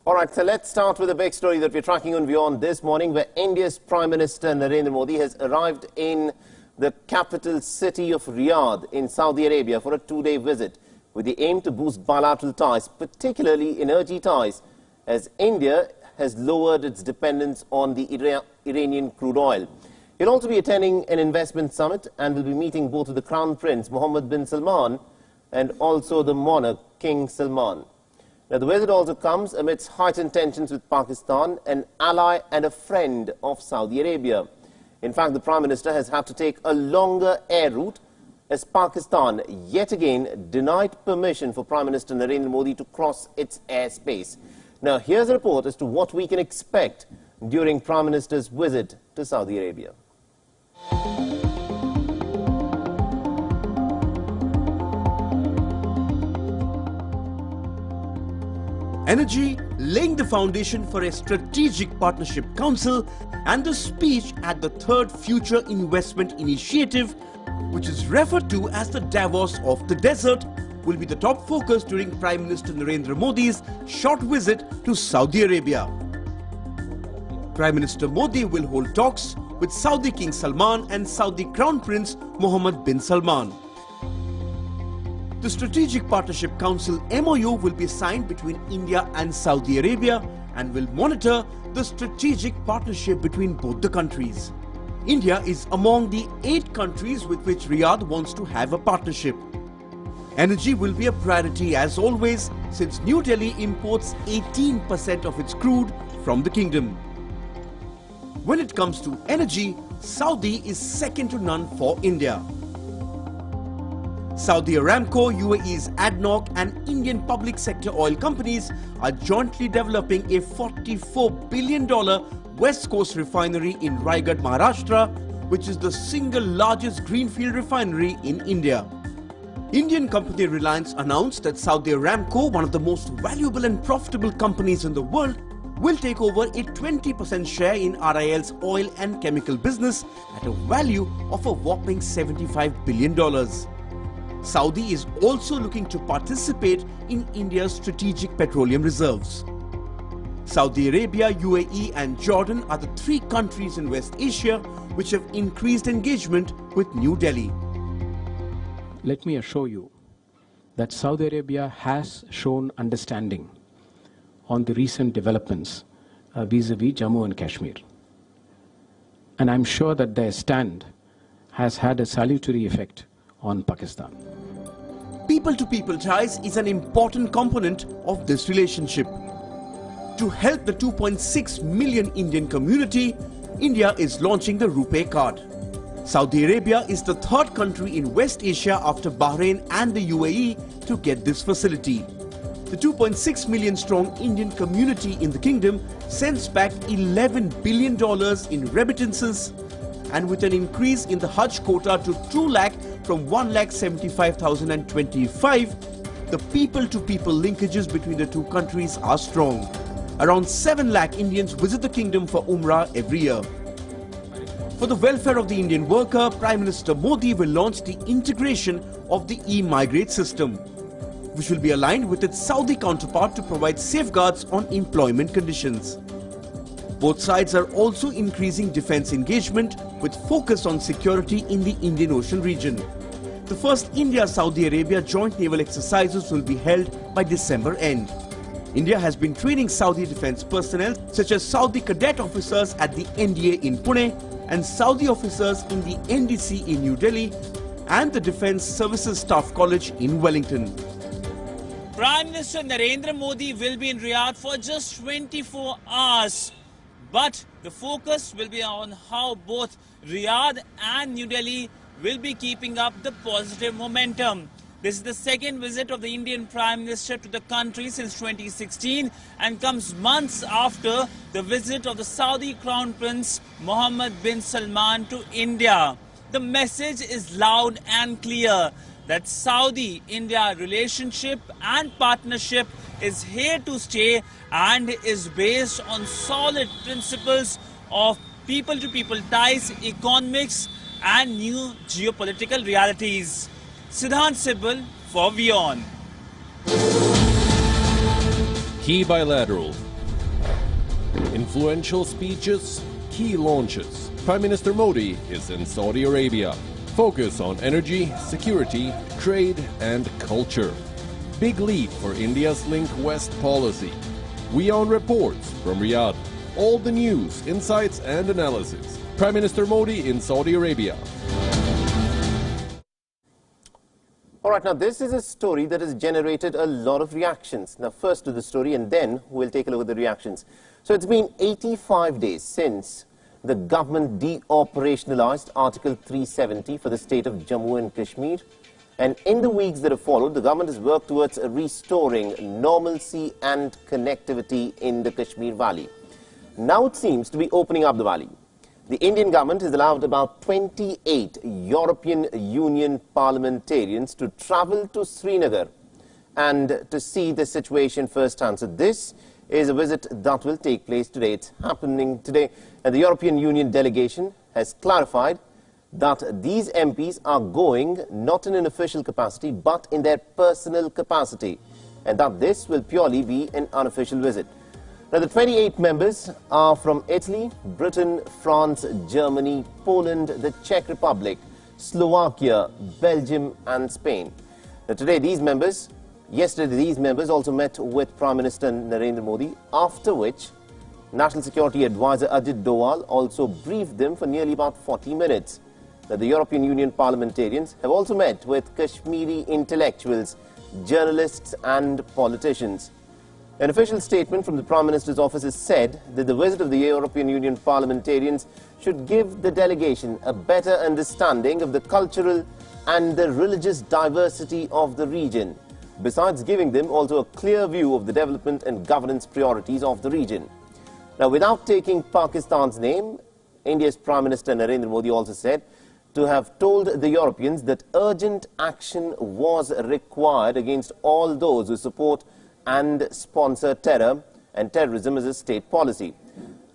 All right, so let's start with a big story that we're tracking on Wion this morning, where India's Prime Minister Narendra Modi has arrived in the capital city of Riyadh in Saudi Arabia for a two-day visit with the aim to boost bilateral ties, particularly energy ties, as India has lowered its dependence on the Iranian crude oil. He'll also be attending an investment summit and will be meeting both with the Crown Prince Mohammed bin Salman and also the monarch King Salman. Now, the visit also comes amidst heightened tensions with Pakistan, an ally and a friend of Saudi Arabia. In fact, the Prime Minister has had to take a longer air route as Pakistan yet again denied permission for Prime Minister Narendra Modi to cross its airspace. Now, here's a report as to what we can expect during Prime Minister's visit to Saudi Arabia. Energy laying the foundation for a strategic partnership council and a speech at the third Future Investment Initiative, which is referred to as the Davos of the desert, will be the top focus during Prime Minister Narendra Modi's short visit to Saudi Arabia. Prime Minister Modi will hold talks with Saudi King Salman and Saudi Crown Prince Mohammed bin Salman. The Strategic Partnership Council MoU will be signed between India and Saudi Arabia and will monitor the strategic partnership between both the countries. India is among the 8 countries with which Riyadh wants to have a partnership. Energy will be a priority as always, since New Delhi imports 18% of its crude from the kingdom. When it comes to energy, Saudi is second to none for India. Saudi Aramco, UAE's ADNOC and Indian public sector oil companies are jointly developing a $44 billion West Coast refinery in Raigad, Maharashtra, which is the single largest greenfield refinery in India. Indian company Reliance announced that Saudi Aramco, one of the most valuable and profitable companies in the world, will take over a 20% share in RIL's oil and chemical business at a value of a whopping $75 billion. Saudi is also looking to participate in India's strategic petroleum reserves. Saudi Arabia, UAE and Jordan are the 3 countries in West Asia which have increased engagement with New Delhi. Let me assure you that Saudi Arabia has shown understanding on the recent developments vis-à-vis Jammu and Kashmir. And I'm sure that their stand has had a salutary effect on Pakistan. People-to-people ties is an important component of this relationship. To help the 2.6 million Indian community, India is launching the RuPay card. Saudi Arabia is the 3rd country in West Asia after Bahrain and the UAE to get this facility. The 2.6 million strong Indian community in the kingdom sends back $11 billion in remittances, and with an increase in the Hajj quota to 2 lakh from 1,75,025, the people-to-people linkages between the 2 countries are strong. Around 7 lakh Indians visit the kingdom for Umrah every year. For the welfare of the Indian worker, Prime Minister Modi will launch the integration of the e-migrate system, which will be aligned with its Saudi counterpart to provide safeguards on employment conditions. Both sides are also increasing defense engagement with focus on security in the Indian Ocean region. The first India-Saudi Arabia joint naval exercises will be held by December end. India has been training Saudi defense personnel such as Saudi cadet officers at the NDA in Pune and Saudi officers in the NDC in New Delhi and the Defence Services Staff College in Wellington. Prime Minister Narendra Modi will be in Riyadh for just 24 hours. But the focus will be on how both Riyadh and New Delhi will be keeping up the positive momentum. This is the 2nd visit of the Indian Prime Minister to the country since 2016 and comes months after the visit of the Saudi Crown Prince Mohammed bin Salman to India. The message is loud and clear that Saudi-India relationship and partnership is here to stay and is based on solid principles of people-to-people ties, economics and new geopolitical realities. Siddhant Sibal for Wion. Key bilateral, Influential speeches, key launches. Prime Minister Modi is in Saudi Arabia. Focus on energy, security, trade and culture. Big lead for India's Link West policy. Wion reports from Riyadh. All the news, insights and analysis. Prime Minister Modi in Saudi Arabia. All right, now this is a story that has generated a lot of reactions. Now first to the story and then we'll take a look at the reactions. So it's been 85 days since the government de-operationalized Article 370 for the state of Jammu and Kashmir. And in the weeks that have followed, the government has worked towards restoring normalcy and connectivity in the Kashmir Valley. Now it seems to be opening up the valley. The Indian government has allowed about 28 European Union parliamentarians to travel to Srinagar and to see the situation firsthand. So this is a visit that will take place today. It's happening today. And the European Union delegation has clarified that these MPs are going not in an official capacity but in their personal capacity, and that this will purely be an unofficial visit. Now the 28 members are from Italy, Britain, France, Germany, Poland, the Czech Republic, Slovakia, Belgium and Spain. Now yesterday these members also met with Prime Minister Narendra Modi, after which National Security Advisor Ajit Doval also briefed them for nearly about 40 minutes. Now, the European Union parliamentarians have also met with Kashmiri intellectuals, journalists and politicians. An official statement from the Prime Minister's office has said that the visit of the European Union parliamentarians should give the delegation a better understanding of the cultural and the religious diversity of the region, besides giving them also a clear view of the development and governance priorities of the region. Now, without taking Pakistan's name, India's Prime Minister Narendra Modi also said to have told the Europeans that urgent action was required against all those who support and sponsor terror and terrorism as a state policy.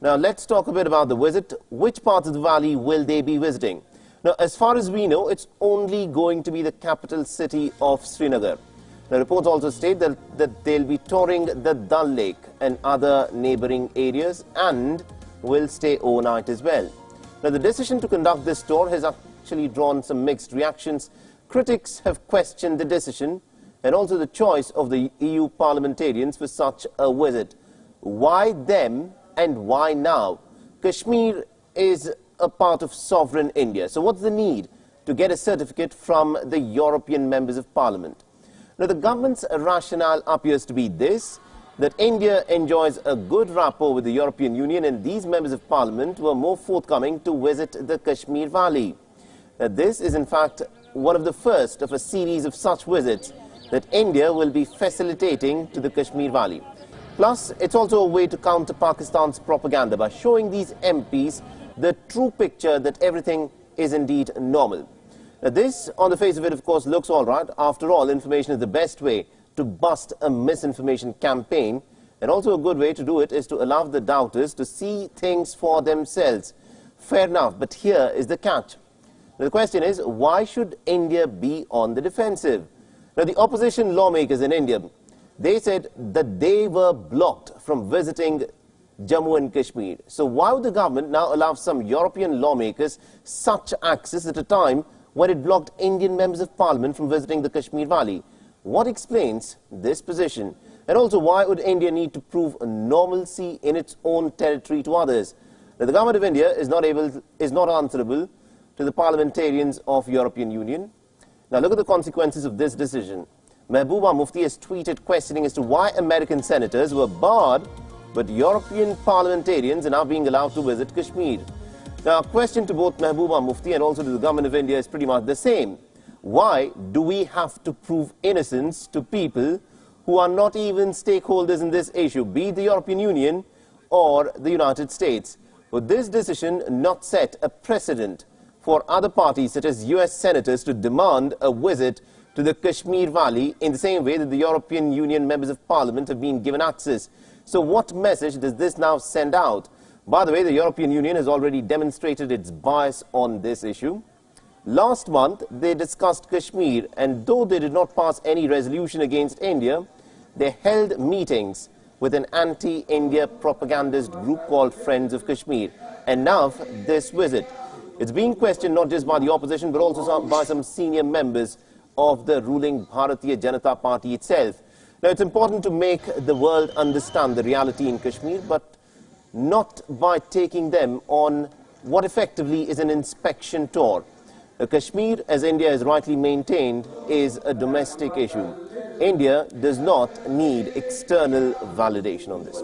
Now, let's talk a bit about the visit. Which parts of the valley will they be visiting? Now, as far as we know, it's only going to be the capital city of Srinagar. The reports also state that they'll be touring the Dal Lake and other neighboring areas and will stay overnight as well. Now, the decision to conduct this tour has actually drawn some mixed reactions. Critics have questioned the decision and also the choice of the EU parliamentarians for such a visit. Why them and why now? Kashmir is a part of sovereign India. So what's the need to get a certificate from the European members of parliament? Now, the government's rationale appears to be this, that India enjoys a good rapport with the European Union and these members of parliament were more forthcoming to visit the Kashmir Valley. Now, this is in fact one of the first of a series of such visits that India will be facilitating to the Kashmir Valley. Plus, it's also a way to counter Pakistan's propaganda by showing these MPs the true picture that everything is indeed normal. Now, this, on the face of it, of course, looks all right. After all, information is the best way to bust a misinformation campaign, and also a good way to do it is to allow the doubters to see things for themselves. Fair enough, but here is the catch. Now, the question is, why should India be on the defensive? Now, the opposition lawmakers in India, they said that they were blocked from visiting Jammu and Kashmir. So why would the government now allow some European lawmakers such access at a time when it blocked Indian members of parliament from visiting the Kashmir Valley? What explains this position? And also, why would India need to prove normalcy in its own territory to others? Now, the government of India is not answerable to the parliamentarians of European Union. Now, look at the consequences of this decision. Mehbooba Mufti has tweeted questioning as to why American senators were barred, but European parliamentarians are now being allowed to visit Kashmir. Now, a question to both Mehbooba Mufti and also to the government of India is pretty much the same. Why do we have to prove innocence to people who are not even stakeholders in this issue, be it the European Union or the United States? Would this decision not set a precedent for other parties such as US senators to demand a visit to the Kashmir Valley in the same way that the European Union members of parliament have been given access? So what message does this now send out? By the way, the European Union has already demonstrated its bias on this issue. Last month, they discussed Kashmir, and though they did not pass any resolution against India, they held meetings with an anti-India propagandist group called Friends of Kashmir. And now this visit. It's being questioned not just by the opposition but also by some senior members of the ruling Bharatiya Janata Party itself. Now, it's important to make the world understand the reality in Kashmir, but not by taking them on what effectively is an inspection tour. Kashmir, as India has rightly maintained, is a domestic issue. India does not need external validation on this.